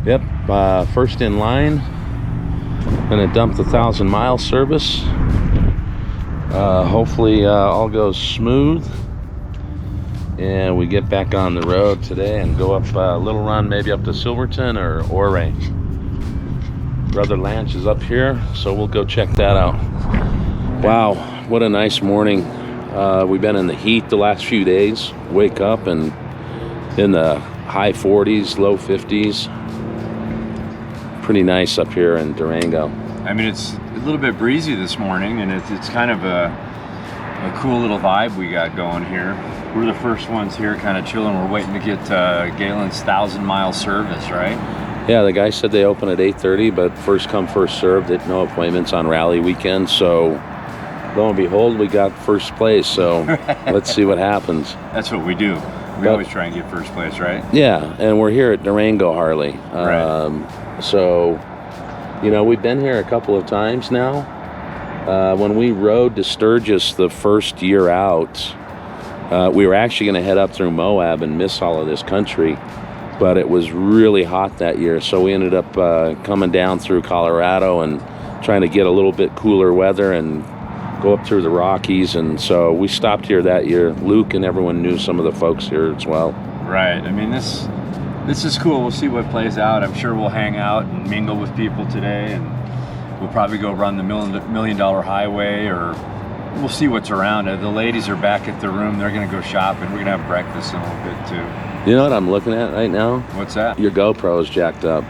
Yep, first in line. Gonna dump the 1,000-mile service. Hopefully all goes smooth and we get back on the road today and go up a little run, maybe up to Silverton or Ouray. Brother Lance is up here, so we'll go check that out. Wow, what a nice morning. We've been in the heat the last few days. Wake up and in the high 40s, low 50s. Pretty nice up here in Durango. I mean, it's a little bit breezy this morning, and it's kind of a cool little vibe we got going here. We're the first ones here kind of chilling. We're waiting to get Galen's 1,000-mile service, right? Yeah, the guy said they open at 8:30, but first come, first served. No appointments on rally weekend, so lo and behold, we got first place, so let's see what happens. That's what we do. We always try and get first place, right? Yeah, and we're here at Durango Harley. Right. So, you know, we've been here a couple of times now. When we rode to Sturgis the first year out, we were actually going to head up through Moab and miss all of this country, but it was really hot that year, so we ended up coming down through Colorado and trying to get a little bit cooler weather and go up through the Rockies, and so we stopped here that year. Luke and everyone knew some of the folks here as well. Right. I mean, this is cool. We'll see what plays out. I'm sure we'll hang out and mingle with people today, and we'll probably go run the Million Dollar Highway, or we'll see what's around. The ladies are back at the room. They're going to go shopping. We're going to have breakfast in a little bit too. You know what I'm looking at right now? What's that? Your GoPro is jacked up.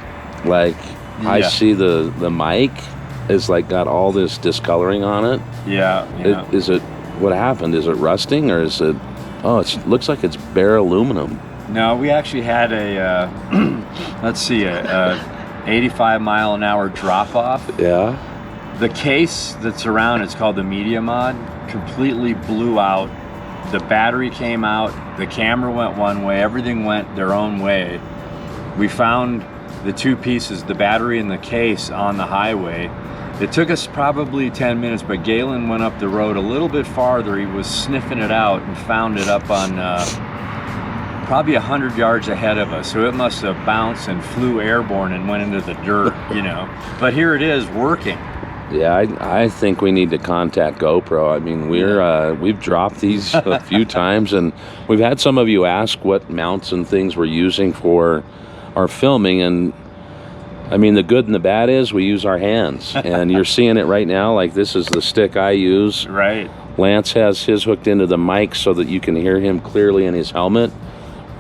Like, yeah. I see the mic is like got all this discoloring on it. Yeah. Is it, what happened? Is it rusting, or is it, oh, it looks like it's bare aluminum. No, we actually had a, let's see, a 85-mile-an-hour drop-off. Yeah. The case that's around, it's called the Media Mod, completely blew out. The battery came out, the camera went one way, everything went their own way. We found the two pieces, the battery and the case, on the highway. It took us probably 10 minutes, but Galen went up the road a little bit farther. He was sniffing it out and found it up on probably 100 yards ahead of us. So it must have bounced and flew airborne and went into the dirt, you know. But here it is, working. Yeah, I think we need to contact GoPro. I mean, we've dropped these a few times, and we've had some of you ask what mounts and things we're using for our filming, and I mean, the good and the bad is we use our hands, and you're seeing it right now. Like, this is the stick I use. Right. Lance has his hooked into the mic so that you can hear him clearly in his helmet,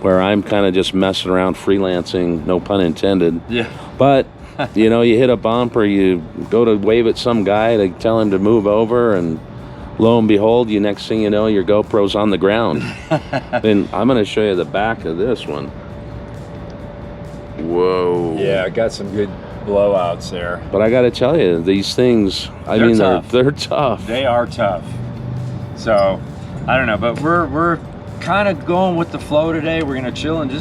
where I'm kind of just messing around freelancing, no pun intended. Yeah. But, you know, you hit a bump or you go to wave at some guy to tell him to move over, and lo and behold, next thing you know, your GoPro's on the ground. And I'm going to show you the back of this one. Whoa. Yeah, I got some good blowouts there. But I got to tell you, these things, they're tough. They're tough. They are tough. So, I don't know, but we're kind of going with the flow today. We're going to chill and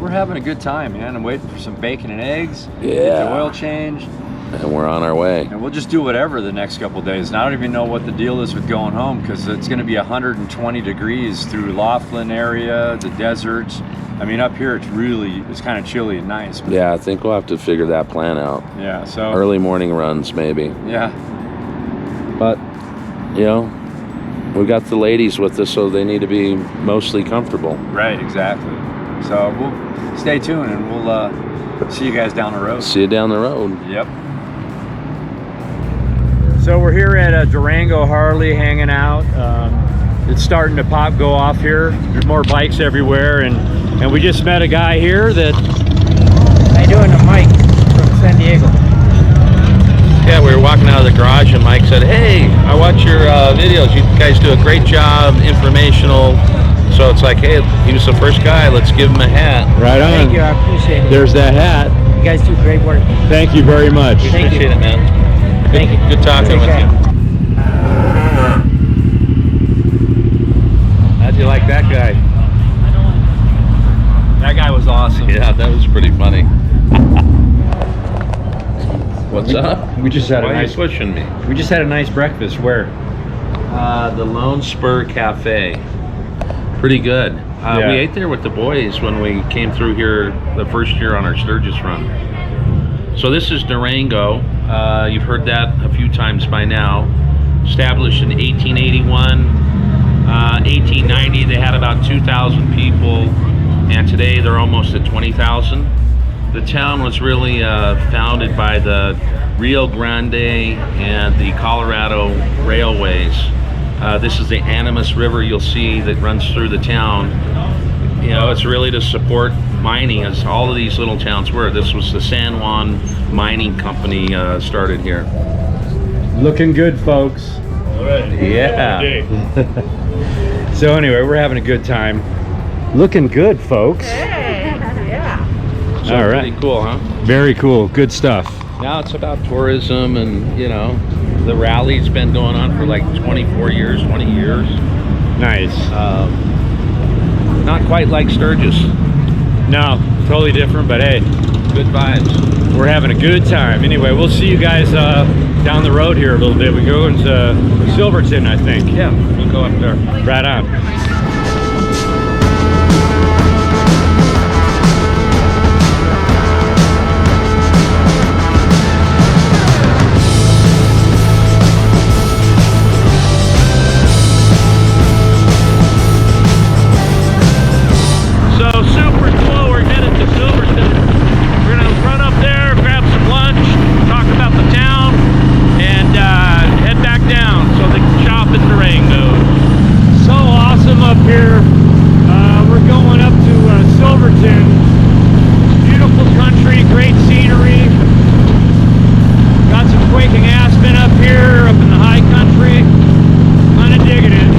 we're having a good time, man. I'm waiting for some bacon and eggs. Yeah. Get the oil change. And we're on our way. And we'll just do whatever the next couple of days. And I don't even know what the deal is with going home, because it's going to be 120 degrees through Laughlin area, the deserts. I mean, up here it's kind of chilly and nice. But yeah, I think we'll have to figure that plan out. Yeah, so early morning runs, maybe. Yeah. But, you know, we got the ladies with us, so they need to be mostly comfortable. Right, exactly. So we'll stay tuned, and we'll see you guys down the road. See you down the road. Yep. So we're here at Durango Harley hanging out. It's starting to go off here. There's more bikes everywhere, and we just met a guy here that... How you doing? I'm Mike from San Diego. Yeah, we were walking out of the garage and Mike said, "Hey, I watch your videos. You guys do a great job, informational." So it's like, hey, he was the first guy. Let's give him a hat. Right on. Thank you. I appreciate it. There's that hat. You guys do great work. Thank you very much. Thank Appreciate you. it, man. Thank you. Good talking with you. How'd you like that guy? That guy was awesome. Yeah, that was pretty funny. What's up? We just had Why are you pushing me? We just had a nice breakfast. Where? The Lone Spur Cafe. Pretty good. Yeah. We ate there with the boys when we came through here the first year on our Sturgis run. So this is Durango. You've heard that a few times by now. Established in 1881. 1890 they had about 2,000 people, and today they're almost at 20,000. The town was really founded by the Rio Grande and the Colorado railways. This is the Animas River you'll see that runs through the town. You know, it's really to support mining, as all of these little towns were. This was the San Juan Mining Company started here. Looking good, folks. All right. Yeah. So anyway, we're having a good time. Looking good, folks. So All right. pretty cool, huh? Very cool. Good stuff. Now it's about tourism, and you know, the rally's been going on for like 24 years, 20 years. Nice. Not quite like Sturgis. No, totally different, but hey, Good vibes. we're having a good time. Anyway, we'll see you guys down the road here a little bit. We go into Silverton, I think. Yeah, we'll go up there. Right on. So super cool, we're headed to Silverton. We're gonna run up there, grab some lunch, talk about the town, and head back down so they can shop in Durango. So awesome up here. We're going up to Silverton. Beautiful country, great scenery. Got some quaking aspen up here, up in the high country. Kind of digging it.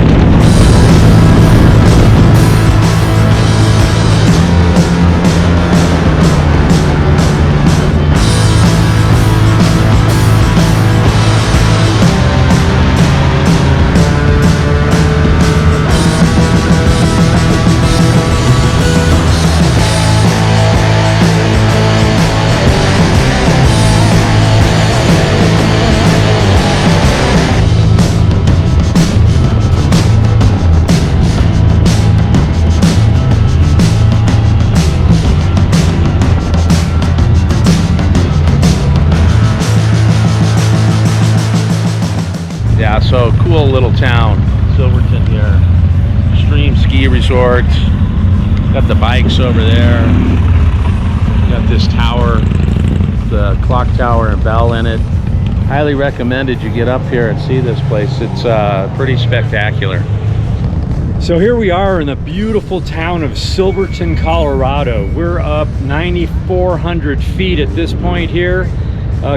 Yeah, so cool little town, Silverton here. Extreme ski resort. Got the bikes over there. Got this tower, the clock tower and bell in it. Highly recommended you get up here and see this place. It's pretty spectacular. So here we are in the beautiful town of Silverton, Colorado. We're up 9,400 feet at this point here.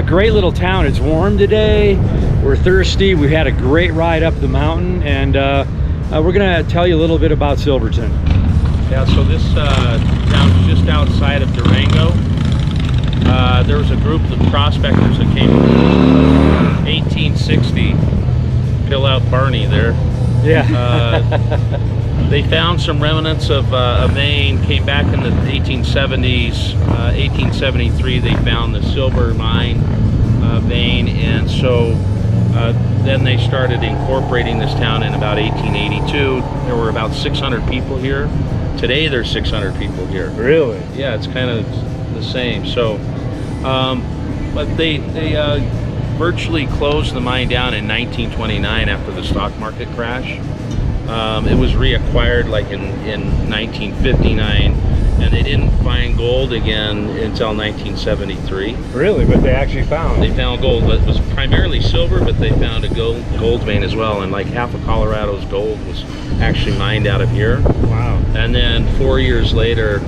Great little town. It's warm today. We're thirsty. We had a great ride up the mountain, and we're gonna tell you a little bit about Silverton. Yeah, so this town's just outside of Durango. There was a group of prospectors that came in 1860. Pill out Barney there. Yeah. They found some remnants of a vein, came back in the 1870s. 1873 they found the silver mine vein, and so then they started incorporating this town in about 1882. There were about 600 people here. Today there's 600 people here. Really? Yeah, it's kind of the same. So, but they virtually closed the mine down in 1929 after the stock market crash. It was reacquired like in 1959, and they didn't find gold again until 1973. Really? But they actually found? They found gold. It was primarily silver, but they found a gold vein as well, and like half of Colorado's gold was actually mined out of here. Wow. And then 4 years later,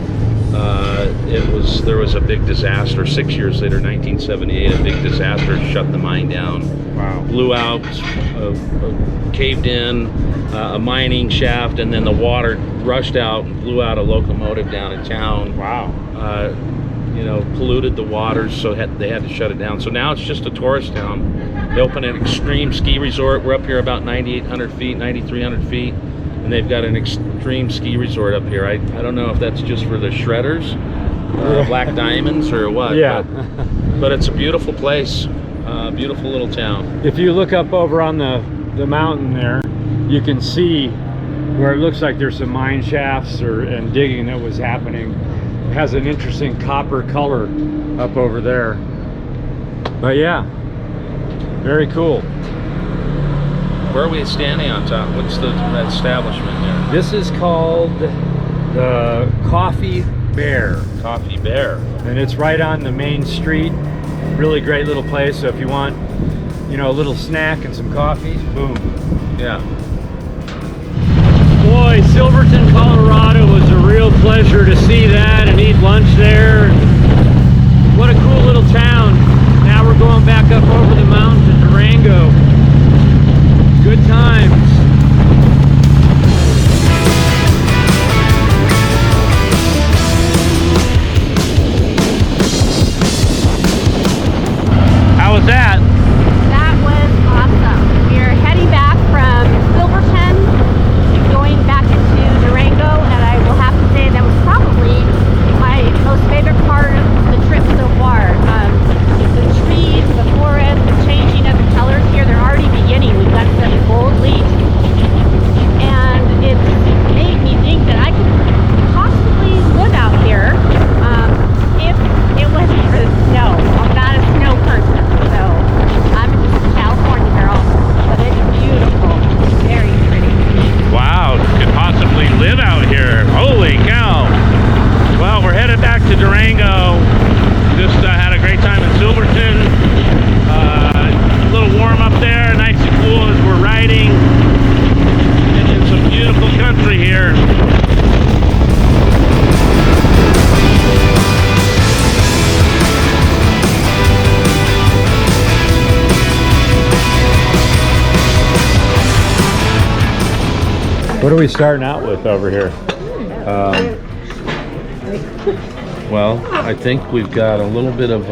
there was a big disaster. 6 years later, 1978, a big disaster shut the mine down. Wow. Blew out, caved in a mining shaft, and then the water rushed out and blew out a locomotive down in town. Wow. You know, polluted the waters, so they had to shut it down. So now it's just a tourist town. They opened an extreme ski resort. We're up here about 9,800 feet, 9,300 feet, and they've got an extreme ski resort up here. I don't know if that's just for the shredders, black diamonds, or what. Yeah. But it's a beautiful place, beautiful little town. If you look up over on the mountain there, you can see where it looks like there's some mine shafts and digging that was happening. It has an interesting copper color up over there. But yeah, very cool. Where are we standing on top? What's the establishment here? This is called the Coffee Bear. Coffee Bear. And it's right on the main street. Really great little place. So if you want, you know, a little snack and some coffee, boom. Yeah. Boy, Silverton, Colorado was a real pleasure to see that and eat lunch there. What a cool little town. Now we're going back up over the mountain to Durango. Good times. How was that? That was awesome. We're heading back from Silverton, going back into Durango, and I will have to say that was probably my most favorite part of the trip so far. The trees, the forest, the changing of the colors here, they're already beginning. We've got some gold leaves, and it's made me think that I could possibly live out here if it wasn't for the snow. I'm not a snow person, so I'm just a California girl, but it's beautiful, very pretty. Wow, could possibly live out here. Holy cow. Well, we're headed back to Durango. Just had a great time in Silverton. A little warm up there, nice and cool as we're riding in some beautiful country here. What are we starting out with over here? Well, I think we've got a little bit of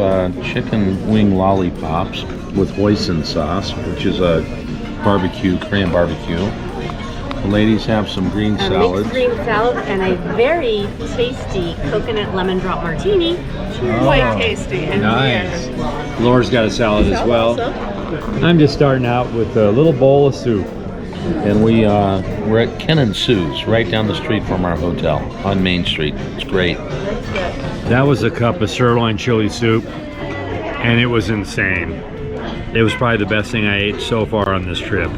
chicken wing lollipops with hoisin sauce, which is a barbecue, Korean barbecue. The ladies have some green salads. Mixed green salad and a very tasty coconut lemon drop martini. Quite tasty. And Nice. Laura's got a salad as well. I'm just starting out with a little bowl of soup. And we're at Ken and Sue's, right down the street from our hotel on Main Street. It's great. That was a cup of sirloin chili soup, and it was insane. It was probably the best thing I ate so far on this trip.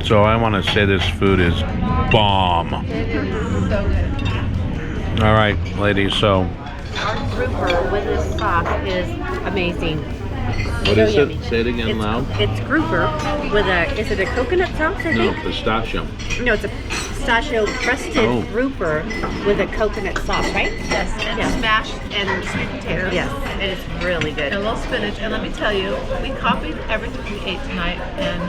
So I want to say this food is bomb. It is so good. All right, ladies, so Our grouper with this sauce is amazing. what is it? Say it again It's, loud. it's grouper with is it a coconut sauce, I No, think? pistachio. No, it's a pistachio crusted Oh. grouper with a coconut sauce, right? Yes, and Yeah. smashed and sweet potatoes. Yes, it is really good. And a little spinach. And let me tell you, we copied everything we ate tonight, and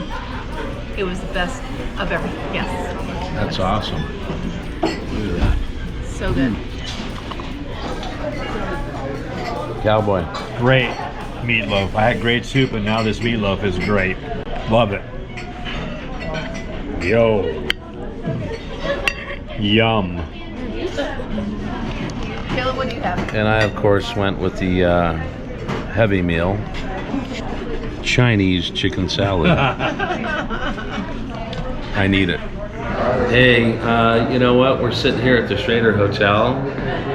it was the best of everything. Yes. That's awesome. So good. Cowboy. Great meatloaf. I had great soup, and now this meatloaf is great. Love it. Yo. Yum. Caleb, what do you have? And I, of course, went with the heavy meal, Chinese chicken salad. I need it. Hey, you know what? We're sitting here at the Schrader Hotel,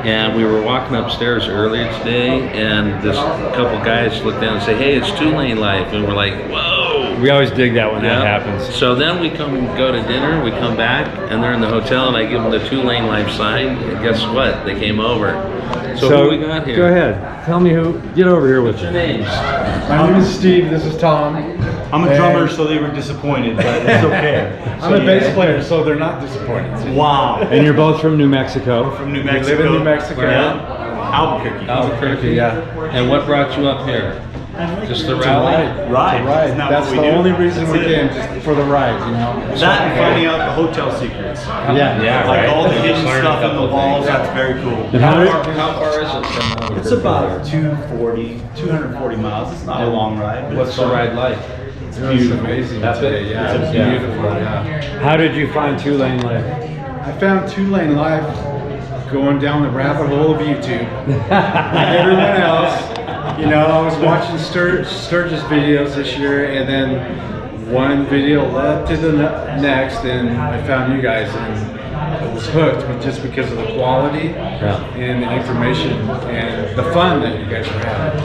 and we were walking upstairs earlier today, and this couple guys looked down and say, "Hey, it's 2LaneLife," and we're like, "Whoa!" We always dig that when that Yeah. happens. So then we go to dinner, we come back, and they're in the hotel, and I give them the 2LaneLife sign, and guess what? They came over. So who we got here? Go ahead. Tell me who. Get over here with What's your you. names? My name is Steve. This is Tom. I'm a drummer, so they were disappointed, but it's okay. I'm a bass player, so they're not disappointed. Wow. And you're both from New Mexico. From New We Mexico. live in New Mexico. Yeah. Albuquerque. Albuquerque. Yeah. And what brought you up here? Just the To rally? ride. Ride. To ride. Isn't that That's what the we do? only reason That's we it. came, just for the ride, you know. That and finding out the hotel secrets. Yeah. Yeah, Like right. all the Just hidden learned a stuff in couple the walls, things. that's very cool. And How how far, did, how far is it from Albuquerque? It's about 240 miles. It's not a long ride. But What's it's the fun. ride like? It's amazing Epic? today. Yeah, it's Yeah. beautiful. Yeah. how did you find 2LaneLife? I found 2LaneLife going down the rabbit hole of YouTube. Like everyone else, you know, I was watching Sturgis videos this year, and then one video led to the next, and I found you guys, and I was hooked just because of the quality and the information and the fun that you guys were having.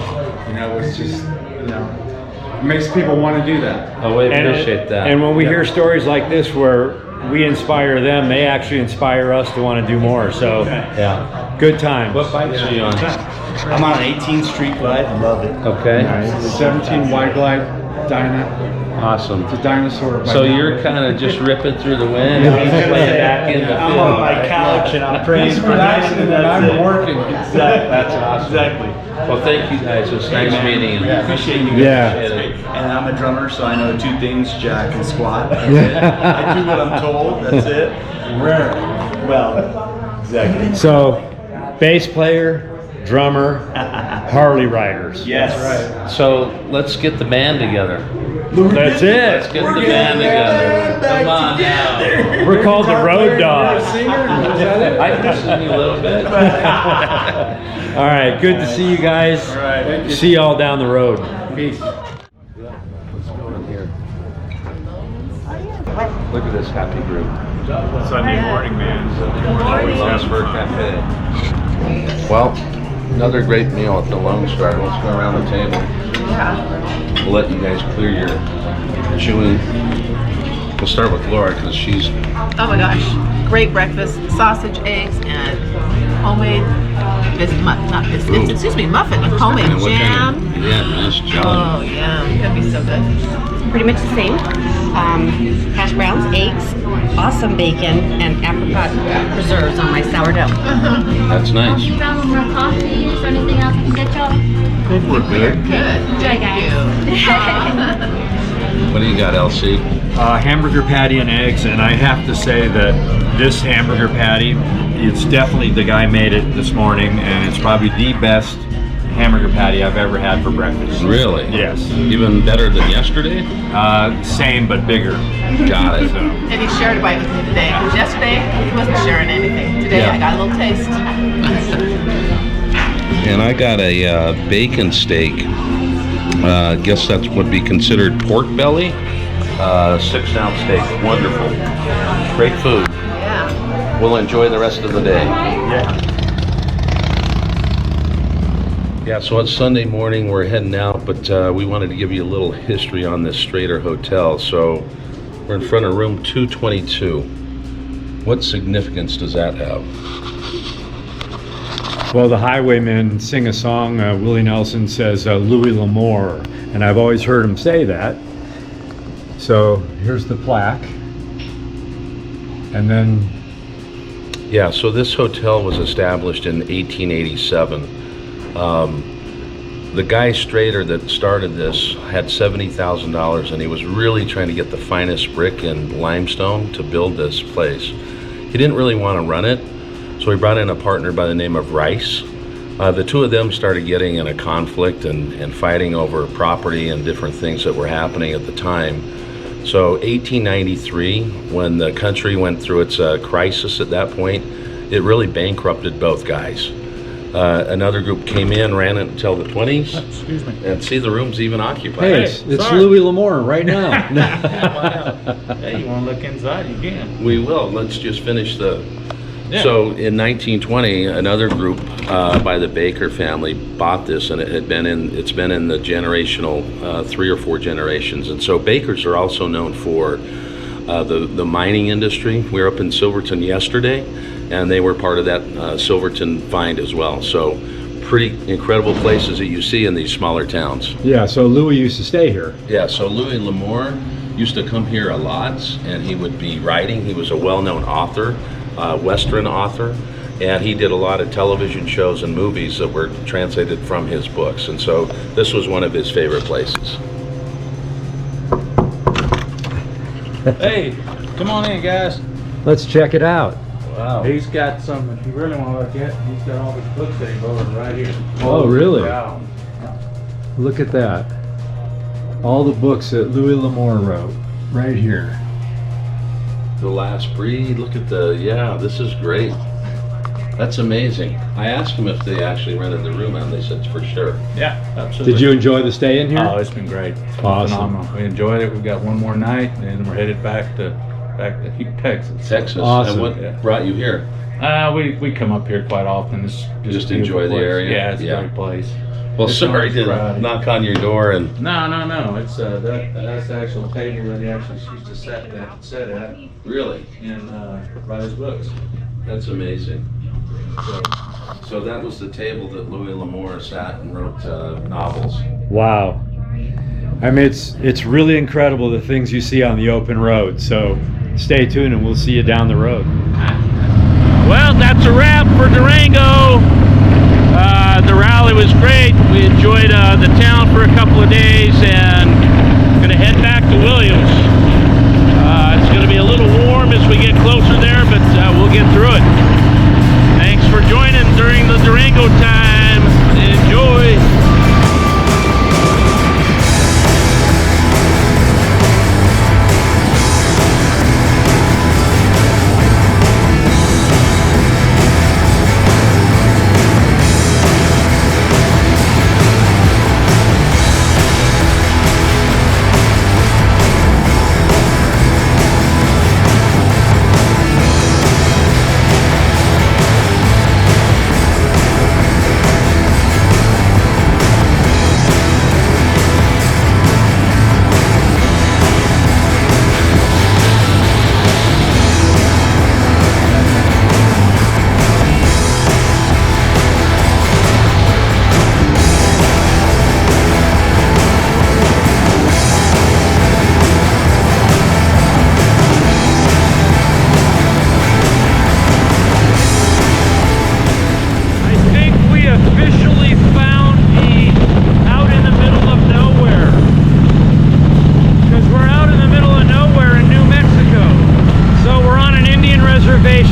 You know, it's just, you know, it makes people want to do that. Oh, we appreciate that. And when we hear stories like this where we inspire them, they actually inspire us to want to do more. So, yeah, good times. What bikes are you on? I'm on an 18th Street Glide. Love it. Okay. The 17 Wide Glide Dyna. Awesome. It's a dinosaur. So you're kind of just ripping through the wind and he's playing back in the I'm field. on my couch and I'm praying He's for relaxing and I'm working. That's awesome. Exactly. Well, thank you guys. It was nice meeting you. Appreciate you guys. Yeah. Appreciate it. And I'm a drummer, so I know two things: jack and squat. That's it. I do what I'm told. That's it. Rare. Well, exactly. So, bass player, drummer, Harley riders. Yes. Right. So let's get the band together. That's Let's it. get the band together. Come on now. We're called the Road Dogs. Is that it? I can sing you a little bit. All right, good to see you guys. All right. See y'all down the road. Peace. Let's go in here. Look at this happy group. Sunday morning, man. Always ask for a cafe. Well, another great meal at the Lone Star. Let's go around the table. Yeah. We'll let you guys clear your chewing. We'll start with Laura because she's Oh my gosh. Great breakfast. Sausage, eggs, and homemade muffin with homemade and what jam. kind of, yeah, nice Oh, jelly. yeah. It's gonna be so good. Pretty much the same. Hash browns, eggs, awesome bacon, and apricot preserves on my sourdough. That's nice. You down more coffee or anything else I can get y'all? We're good. Good. Thank you. What do you got, LC? Hamburger patty and eggs, and I have to say that this hamburger patty, it's definitely, the guy made it this morning, and it's probably the best hamburger patty I've ever had for breakfast. Really? Yes. Even better than yesterday? Same but bigger. Got it. So, And he shared a bite with me today. Because yesterday, he wasn't sharing anything. Today, Yeah. I got a little taste. And I got a bacon steak. I guess that would be considered pork belly. 6-ounce steak. Wonderful. Great food. Yeah. We'll enjoy the rest of the day. Yeah, so it's Sunday morning. We're heading out, but we wanted to give you a little history on this Strader Hotel. So we're in front of room 222. What significance does that have? well, the Highwaymen sing a song. Willie Nelson says Louis L'Amour, and I've always heard him say that. So here's the plaque, and then Yeah, so this hotel was established in 1887. The guy Strader that started this had $70,000, and he was really trying to get the finest brick and limestone to build this place. He didn't really want to run it, so he brought in a partner by the name of Rice. The two of them started getting in a conflict and fighting over property and different things that were happening at the time. So 1893, when the country went through its crisis at that point, it really bankrupted both guys. Another group came in, ran it until the 20s. Excuse me. And see, the room's even occupied. hey, it's Louis L'Amour right now. Hey, you want to look inside? You can. We will. Let's just finish the... So in 1920, another group by the Baker family bought this, and it's been in the generational 3 or 4 generations. And so Bakers are also known for the mining industry. We were up in Silverton yesterday, and they were part of that Silverton find as well. So pretty incredible places that you see in these smaller towns. Yeah, so Louis used to stay here. Yeah, so Louis L'Amour used to come here a lot, and he would be writing. He was a well-known author, Western author, and he did a lot of television shows and movies that were translated from his books. And so this was one of his favorite places. Hey, come on in, guys. Let's check it out. Wow. He's got some, if you really want to look at, he's got all his books that he borrowed right here. Oh, really? Wow. Look at that. All the books that Louis L'Amour wrote, right here. The Last Breed, look at the, yeah, this is great. That's amazing. I asked them if they actually rented the room out, and they said for sure. Yeah, absolutely. Did you enjoy the stay in here? Oh, it's been great. It's been Awesome. phenomenal. We enjoyed it. We've got one more night, and then we're headed back to Texas. Texas. Awesome. And what brought you here? We come up here quite often. It's Just a enjoy the beautiful place. area? Yeah, it's Yeah. a great place. Well, It's sorry nice to variety. knock on your door and. No. It's that's the actual table that he actually used to sit at Really? and write his books. That's amazing. So that was the table that Louis L'Amour sat and wrote novels. Wow. I mean, it's really incredible the things you see on the open road. So stay tuned and we'll see you down the road. Well, that's a wrap for Durango. The rally was great. We enjoyed the town for a couple of days and gonna head back to Williams. It's gonna be a little warm as we get closer there, but we'll get through it. Thanks for joining during the Durango time. Enjoy.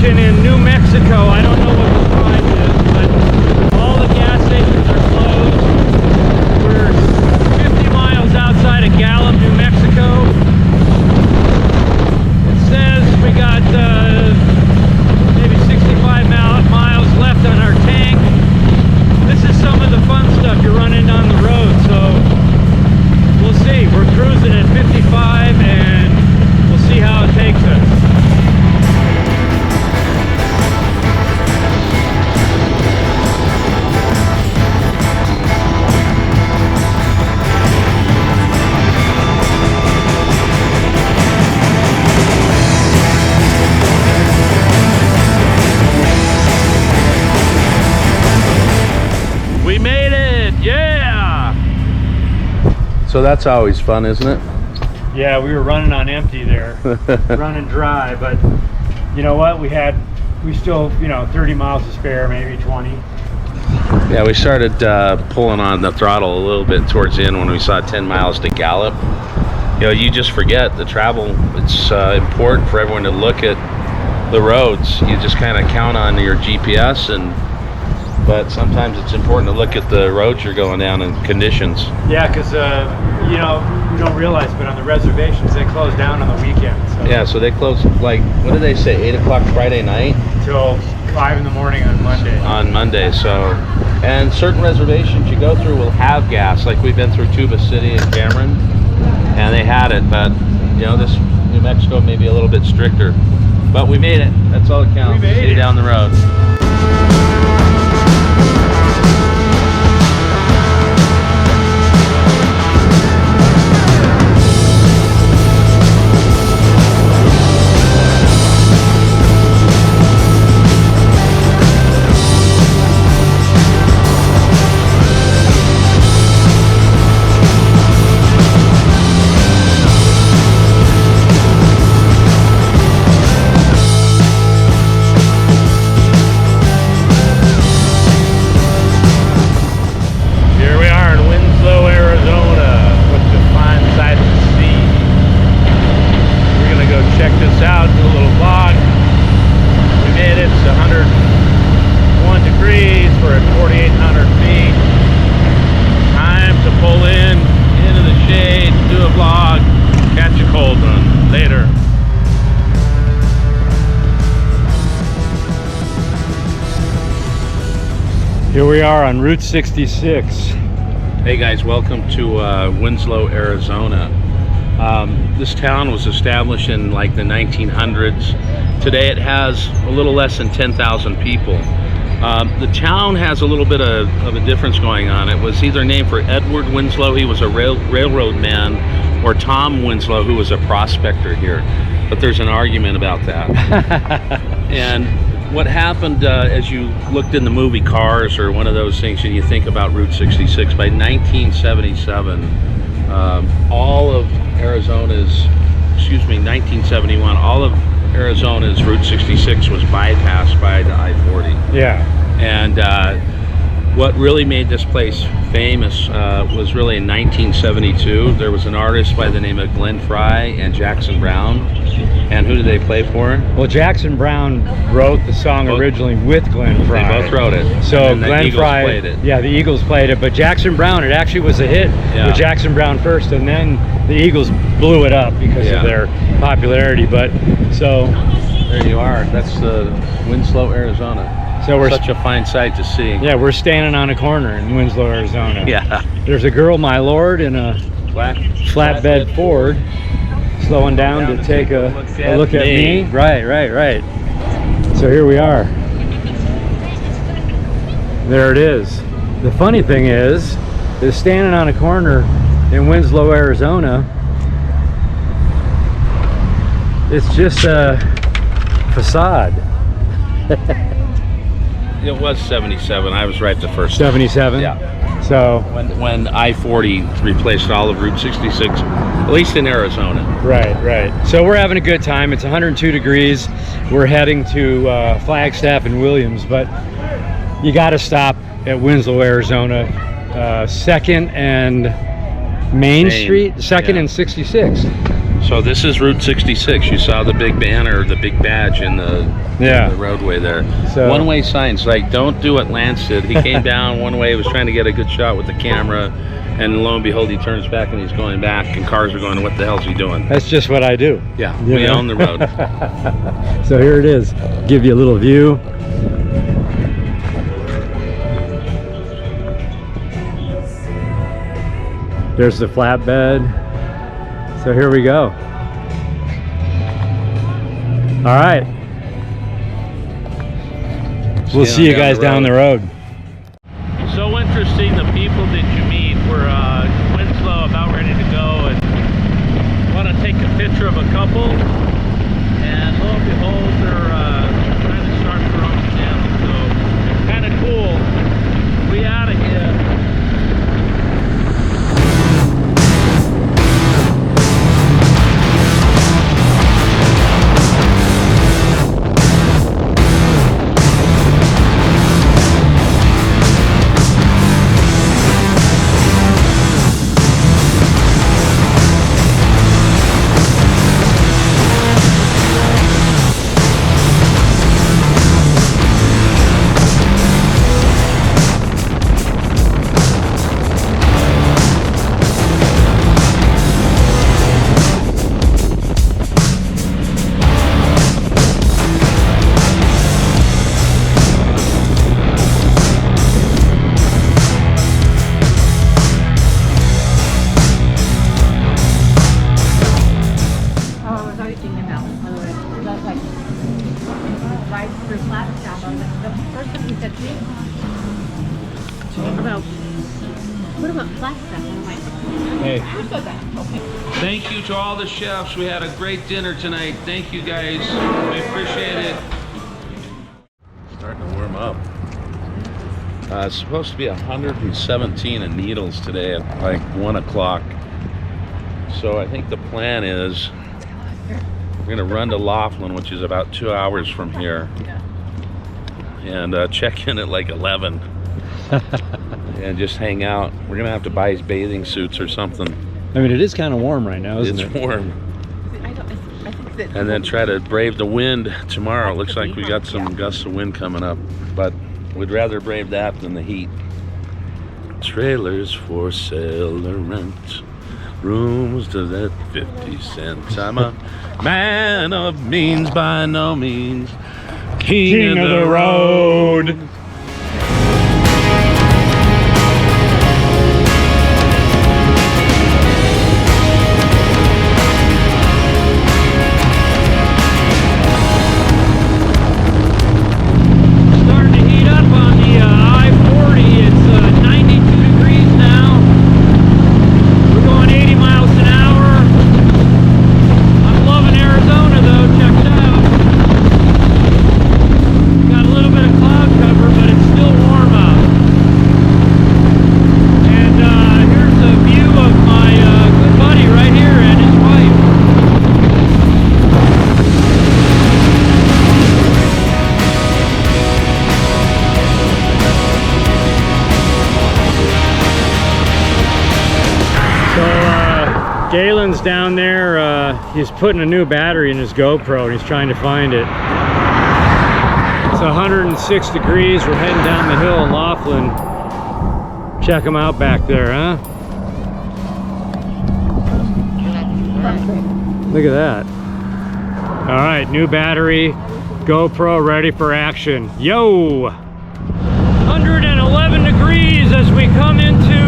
In New Mexico. I don't know what the time is, but all the gas stations are closed. We're 50 miles outside of Gallup, New Mexico. It says we got maybe 65 miles left on our tank. This is some of the fun stuff you're running on the road, so we'll see. We're cruising at 55 and we'll see how it takes us. We made it, yeah! So that's always fun, isn't it? Yeah, we were running on empty there, running dry, but you know what? We still, 30 miles to spare, maybe 20. Yeah, we started pulling on the throttle a little bit towards the end when we saw 10 miles to Gallup. You just forget the travel. It's important for everyone to look at the roads. You just kind of count on your GPS, but sometimes it's important to look at the roads you're going down and conditions. Yeah, because you don't realize, but on the reservations they close down on the weekend. So. Yeah, so they close, like, what did they say, 8 o'clock Friday night? Till 5 in the morning on Monday. On Monday, so. And certain reservations you go through will have gas, like we've been through Tuba City and Cameron, and they had it, but, this New Mexico may be a little bit stricter. But we made it, that's all that counts. We made See you it. down the road. Here we are on Route 66. Hey guys, welcome to Winslow, Arizona. This town was established in like the 1900s. Today it has a little less than 10,000 people. The town has a little bit of a difference going on. It was either named for Edward Winslow, he was a railroad man, or Tom Winslow, who was a prospector here. But there's an argument about that. And what happened as you looked in the movie Cars or one of those things and you think about Route 66, by 1977, all of Arizona's, 1971, all of Arizona's Route 66 was bypassed by the I-40. Yeah. And what really made this place famous was really in 1972. There was an artist by the name of Glenn Fry and Jackson Brown. And who did they play for? Well, Jackson Brown wrote the song originally with Glenn Fry. They both wrote it. So Glenn Fry played it. Yeah, the Eagles played it, but Jackson Brown, it actually was a hit with Jackson Brown first, and then the Eagles blew it up because of their popularity. But so there you are. That's Winslow, Arizona. So we're such a fine sight to see. Yeah, we're standing on a corner in Winslow, Arizona. Yeah. There's a girl, my lord, in a flatbed Ford, slowing down to take a look at me. Right. So here we are. There it is. The funny thing is standing on a corner in Winslow, Arizona, it's just a facade. It was 77. I was right the first time. 77? Yeah. So when I-40 replaced all of Route 66, at least in Arizona. Right. So we're having a good time. It's 102 degrees. We're heading to Flagstaff and Williams, but you got to stop at Winslow, Arizona. 2nd and Main Street, 2nd and 66. So this is Route 66. You saw the big banner, the big badge in the roadway there. So, one-way signs, like don't do what Lance did. He came down one way, was trying to get a good shot with the camera, and lo and behold, he turns back and he's going back, and cars are going, what the hell's he doing? That's just what I do. Yeah, we own the road. So here it is. Give you a little view. There's the flatbed. So here we go. All right. We'll see you guys down the road. So interesting, the people that you meet. We're Winslow, about ready to go, and want to take a picture of a couple. And lo and behold, they're trying to start their own channel. So kind of cool. We out of here. What about Flagstaff? Hey. Thank you to all the chefs. We had a great dinner tonight. Thank you guys. We appreciate it. Starting to warm up. It's supposed to be 117 in Needles today at like 1 o'clock. So I think the plan is we're gonna run to Laughlin, which is about 2 hours from here, and check in at like 11 and just hang out. We're gonna have to buy bathing suits or something. I mean, it is kind of warm right now, isn't it? It's warm. And then try to brave the wind tomorrow. It looks like we got some gusts of wind coming up, but we'd rather brave that than the heat. Trailers for sale or rent, rooms to that 50 cents. I'm a man of means, by no means king of the road. Galen's down there. He's putting a new battery in his GoPro and he's trying to find it. It's 106 degrees. We're heading down the hill in Laughlin. Check them out back there, huh? Look at that. All right, new battery, GoPro ready for action. Yo! 111 degrees as we come into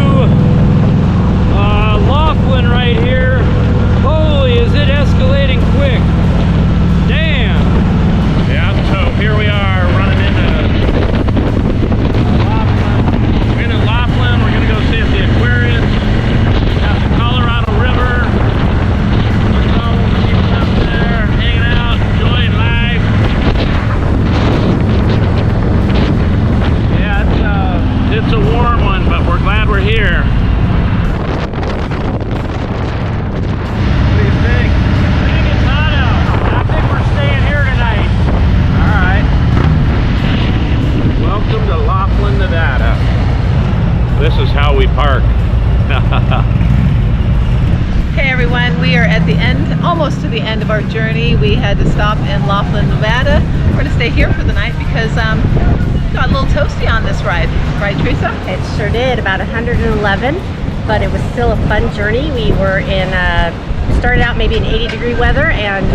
Laughlin right here. Holy, is it escalating quick. Damn. Yeah, so here we are running into Laughlin. We're in Laughlin. We're gonna go see if the Aquarius, got the Colorado River. People out there hanging out, enjoying life. Yeah, it's a warm one, but we're glad we're here. Welcome to Laughlin, Nevada. This is how we park. Hey everyone, we are at the end, almost to the end of our journey. We had to stop in Laughlin, Nevada. We're going to stay here for the night because we got a little toasty on this ride. Right, Teresa? It sure did, about 111, but it was still a fun journey. We were in, started out maybe in 80-degree weather, and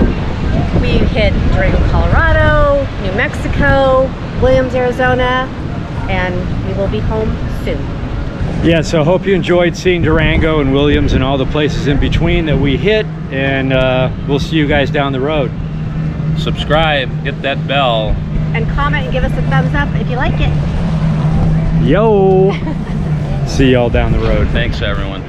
we hit Durango, Colorado, New Mexico, Williams, Arizona, and we will be home soon. Yeah, so hope you enjoyed seeing Durango and Williams and all the places in between that we hit, and we'll see you guys down the road. Subscribe, hit that bell. And comment and give us a thumbs up if you like it. Yo! See y'all down the road. Thanks, everyone.